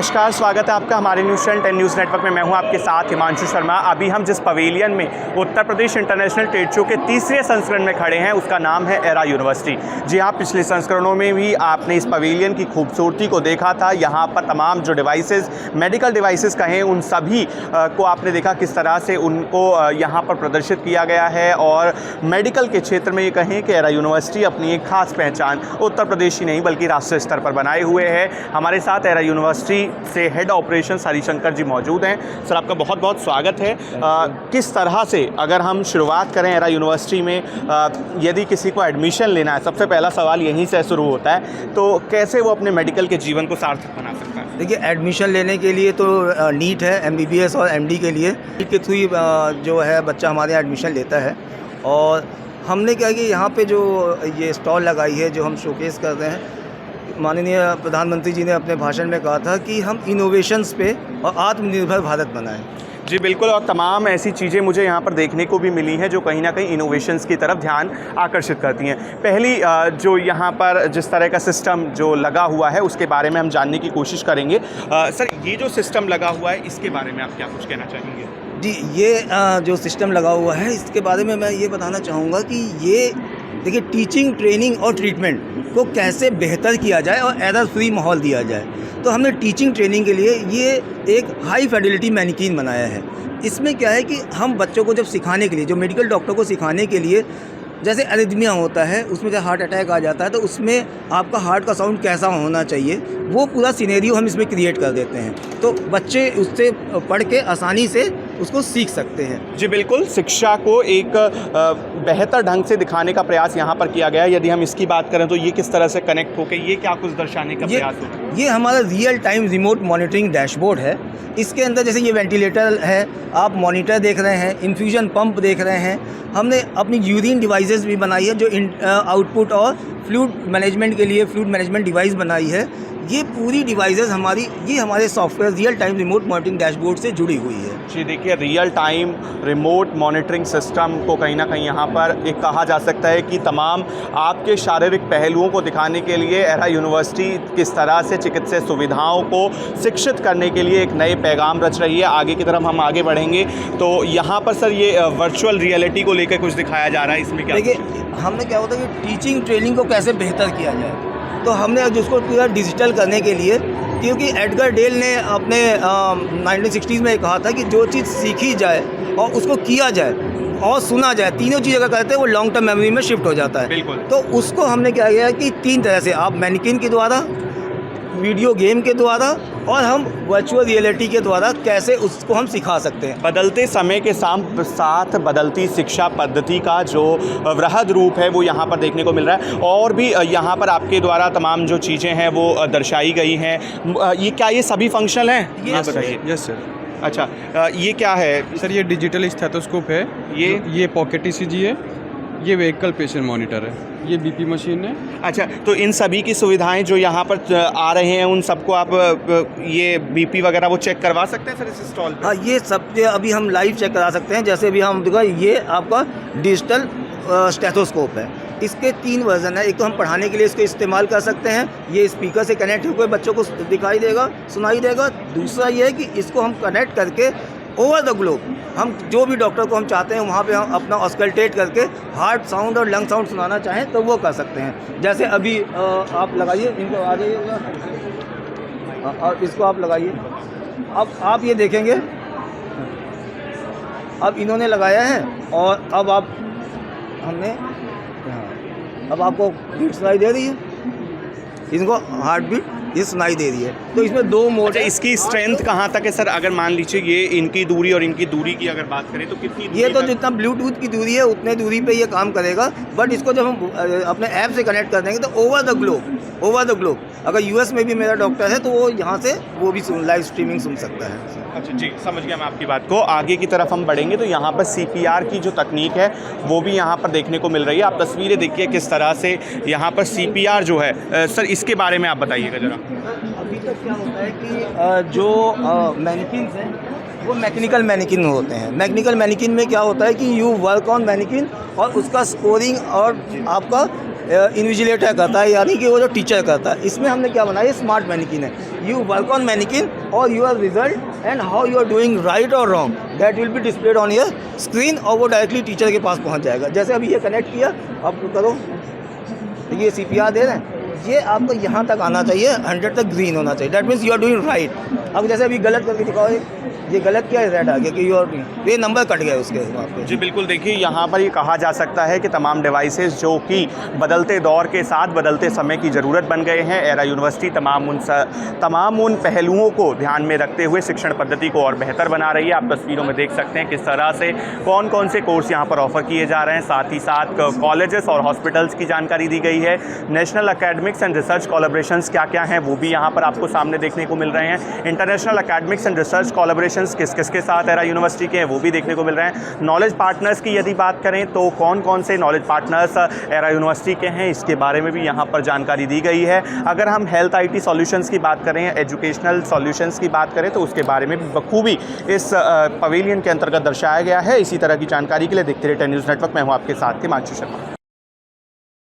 नमस्कार, स्वागत है आपका हमारे न्यूज़ चैनल 10 न्यूज़ नेटवर्क में। मैं हूं आपके साथ हिमांशु शर्मा। अभी हम जिस पवेलियन में Uttar Pradesh international trade show के तीसरे संस्करण में खड़े हैं उसका नाम है एरा यूनिवर्सिटी। जी हाँ, पिछले संस्करणों में भी आपने इस पवेलियन की खूबसूरती को देखा था। यहाँ पर तमाम जो डिवाइसेस, मेडिकल डिवाइसेस कहें, उन सभी को आपने देखा किस तरह से उनको यहाँ पर प्रदर्शित किया गया है। और मेडिकल के क्षेत्र में ये कहें कि एरा यूनिवर्सिटी अपनी एक खास पहचान उत्तर प्रदेश ही नहीं बल्कि राष्ट्रीय स्तर पर बनाए हुए है। हमारे साथ एरा यूनिवर्सिटी से हेड ऑपरेशंस हरिशंकर जी मौजूद हैं। सर, आपका बहुत बहुत स्वागत है। किस तरह से, अगर हम शुरुआत करें एरा यूनिवर्सिटी में, यदि किसी को एडमिशन लेना है, सबसे पहला सवाल यहीं से शुरू होता है, तो कैसे वो अपने मेडिकल के जीवन को सार्थक बना सकता है? देखिए, एडमिशन लेने के लिए तो नीट है, MBBS और MD के लिए नीट के थ्रू ही जो है बच्चा हमारे यहाँ एडमिशन लेता है। और हमने क्या कि यहाँ पे जो ये स्टॉल लगाई है, जो हम शोकेस कर रहे हैं, माननीय प्रधानमंत्री जी ने अपने भाषण में कहा था कि हम इनोवेशंस पे और आत्मनिर्भर भारत बनाएं। जी बिल्कुल, और तमाम ऐसी चीज़ें मुझे यहाँ पर देखने को भी मिली हैं जो कहीं ना कहीं इनोवेशंस की तरफ ध्यान आकर्षित करती हैं। पहली जो यहाँ पर जिस तरह का सिस्टम जो लगा हुआ है उसके बारे में हम जानने की कोशिश करेंगे। सर, ये जो सिस्टम लगा हुआ है इसके बारे में आप क्या कुछ कहना चाहेंगे? जी, ये जो सिस्टम लगा हुआ है इसके बारे में मैं ये बताना चाहूँगा कि ये देखिए, टीचिंग, ट्रेनिंग और ट्रीटमेंट को कैसे बेहतर किया जाए और एरर फ्री माहौल दिया जाए। तो हमने टीचिंग ट्रेनिंग के लिए ये एक हाई फिडेलिटी मैनिक्विन बनाया है। इसमें क्या है कि हम बच्चों को जब सिखाने के लिए, जो मेडिकल डॉक्टर को सिखाने के लिए, जैसे एरिथमिया होता है, उसमें जब हार्ट अटैक आ जाता है तो उसमें आपका हार्ट का साउंड कैसा होना चाहिए, वो पूरा सिनेरियो हम इसमें क्रिएट कर देते हैं। तो बच्चे उससे पढ़ के आसानी से उसको सीख सकते हैं। जी बिल्कुल, शिक्षा को एक बेहतर ढंग से दिखाने का प्रयास यहाँ पर किया गया है। यदि हम इसकी बात करें तो ये किस तरह से कनेक्ट होकर ये क्या कुछ दर्शाने का प्रयास हो रहा है? ये हमारा real time remote monitoring dashboard है। इसके अंदर जैसे ये वेंटिलेटर है, आप मॉनिटर देख रहे हैं, इन्फ्यूजन पंप देख रहे हैं। हमने अपनी यूरिन डिवाइसेस भी बनाई है जो आउटपुट और फ्लूइड मैनेजमेंट के लिए फ्लूइड मैनेजमेंट डिवाइस बनाई है। ये पूरी डिवाइसेस हमारे software real time remote monitoring dashboard से जुड़ी हुई है। जी देखिए, real time remote monitoring system को कहीं ना कहीं यहाँ पर एक कहा जा सकता है कि तमाम आपके शारीरिक पहलुओं को दिखाने के लिए एरा यूनिवर्सिटी किस तरह से चिकित्सीय सुविधाओं को शिक्षित करने के लिए एक नए पैगाम रच रही है। आगे की तरफ हम आगे बढ़ेंगे तो यहाँ पर सर ये वर्चुअल रियलिटी को लेकर कुछ दिखाया जा रहा है, इसमें क्या? देखिए, हमने क्या होता है कि टीचिंग ट्रेनिंग को कैसे बेहतर किया जाए, तो हमने जिसको पूरा डिजिटल करने के लिए, क्योंकि एडगर डेल ने अपने 1960s में कहा था कि जो चीज़ सीखी जाए और उसको किया जाए और सुना जाए, तीनों चीज़ अगर करते हैं वो लॉन्ग टर्म मेमोरी में शिफ्ट हो जाता है। बिल्कुल। तो उसको हमने क्या किया कि 3 तरह से, आप मैनिक्विन के द्वारा, वीडियो गेम के द्वारा और हम वर्चुअल रियलिटी के द्वारा कैसे उसको हम सिखा सकते हैं। बदलते समय के साथ बदलती शिक्षा पद्धति का जो वृहद रूप है वो यहाँ पर देखने को मिल रहा है। और भी यहाँ पर आपके द्वारा तमाम जो चीज़ें हैं वो दर्शाई गई हैं। ये क्या ये सभी फंक्शनल हैं? ये बताइए। Yes sir. अच्छा, ये क्या है सर, ये डिजिटल स्टेथोस्कोप है, ये पॉकेट ECG है, ये व्हीकल पेशेंट मॉनिटर है, ये BP मशीन है। अच्छा, तो इन सभी की सुविधाएं जो यहाँ पर आ रहे हैं उन सबको आप ये BP वगैरह वो चेक करवा सकते हैं सर इस स्टॉल पे? हाँ, ये सब अभी हम लाइव चेक करा सकते हैं। जैसे भी हम देखा, ये आपका डिजिटल स्टेथोस्कोप है। इसके 3 वर्जन है। एक तो हम पढ़ाने के लिए इसको इस्तेमाल कर सकते हैं, ये स्पीकर से कनेक्ट होकर बच्चों को दिखाई देगा, सुनाई देगा। दूसरा ये है कि इसको हम कनेक्ट करके ओवर द ग्लोब, हम जो भी डॉक्टर को हम चाहते हैं वहाँ पे हम अपना ऑस्कल्टेट करके हार्ट साउंड और लंग साउंड सुनाना चाहें तो वो कर सकते हैं। जैसे अभी आप लगाइए, इनको आ जाइएगा और इसको आप लगाइए। अब आप ये देखेंगे, अब इन्होंने लगाया है और अब अब आपको बीट सुनाई दे रही है, इनको हार्ट बीट ये सुनाई दे रही है। तो इसमें 2 मोड। अच्छा, इसकी स्ट्रेंथ कहाँ तक है सर? अगर मान लीजिए ये इनकी दूरी और इनकी दूरी की अगर बात करें तो कितनी दूरी? ये तो जितना ब्लूटूथ की दूरी है उतने दूरी पे ये काम करेगा। बट इसको जब हम अपने ऐप से कनेक्ट कर देंगे तो ओवर द ग्लोब अगर US में भी मेरा डॉक्टर है तो वो यहाँ से वो भी लाइव स्ट्रीमिंग सुन सकता है। अच्छा जी, समझ गया मैं आपकी बात को। आगे की तरफ हम बढ़ेंगे तो यहाँ पर CPR की जो तकनीक है वो भी यहाँ पर देखने को मिल रही है। आप तस्वीरें देखिए किस तरह से यहाँ पर CPR जो है। सर, इसके बारे में आप बताइएगा ज़रा। अभी तक क्या होता है कि जो मैनिक्विन हैं वो मैकेनिकल मैनिक्विन होते हैं। मैकेनिकल मैनिक्विन में क्या होता है कि यू वर्क ऑन मैनिक्विन और उसका स्कोरिंग और आपका इन्विजिलेटर करता है, यानी कि वो जो टीचर करता है। इसमें हमने क्या बनाया, स्मार्ट मैनिकिन है। यू वर्क ऑन मैनिकिन और your result and how you are doing right और wrong that will be displayed on your screen, और वो डायरेक्टली टीचर के पास पहुंच जाएगा। जैसे अभी ये कनेक्ट किया, अब करो, ये CPR दे रहे हैं, ये आपको यहाँ तक आना चाहिए, 100 तक ग्रीन होना चाहिए, that means you are doing right. अब जैसे अभी गलत करके दिखाओ, ये गलत किया, रेड आ गया कि यू आर, ये नंबर कट गया उसके वहाँ पे। जी बिल्कुल, देखिए यहाँ पर ये कहा जा सकता है कि तमाम डिवाइसेस जो कि बदलते दौर के साथ बदलते समय की ज़रूरत बन गए हैं, एरा यूनिवर्सिटी तमाम उन पहलुओं को ध्यान में रखते हुए शिक्षण पद्धति को और बेहतर बना रही है। आप तस्वीरों में देख सकते हैं किस तरह से कौन कौन से कोर्स यहाँ पर ऑफर किए जा रहे हैं। साथ ही साथ कॉलेजेस और हॉस्पिटल्स की जानकारी दी गई है। National academics and research collaborations क्या क्या हैं वो भी यहाँ पर आपको सामने देखने को मिल रहे हैं। International academics and research collaborations किस किस के साथ एरा यूनिवर्सिटी के हैं वो भी देखने को मिल रहे हैं। नॉलेज पार्टनर्स की यदि बात करें तो कौन कौन से नॉलेज पार्टनर्स एरा यूनिवर्सिटी के हैं, इसके बारे में भी यहाँ पर जानकारी दी गई है। अगर हम हेल्थ IT सॉल्यूशंस की बात करें, एजुकेशनल सॉल्यूशंस की बात करें, तो उसके बारे में भी बखूबी इस पवेलियन के अंतर्गत दर्शाया गया है। इसी तरह की जानकारी के लिए देखते रहिए 10 न्यूज़ नेटवर्क। मैं हूँ आपके साथ हिमांशु शर्मा।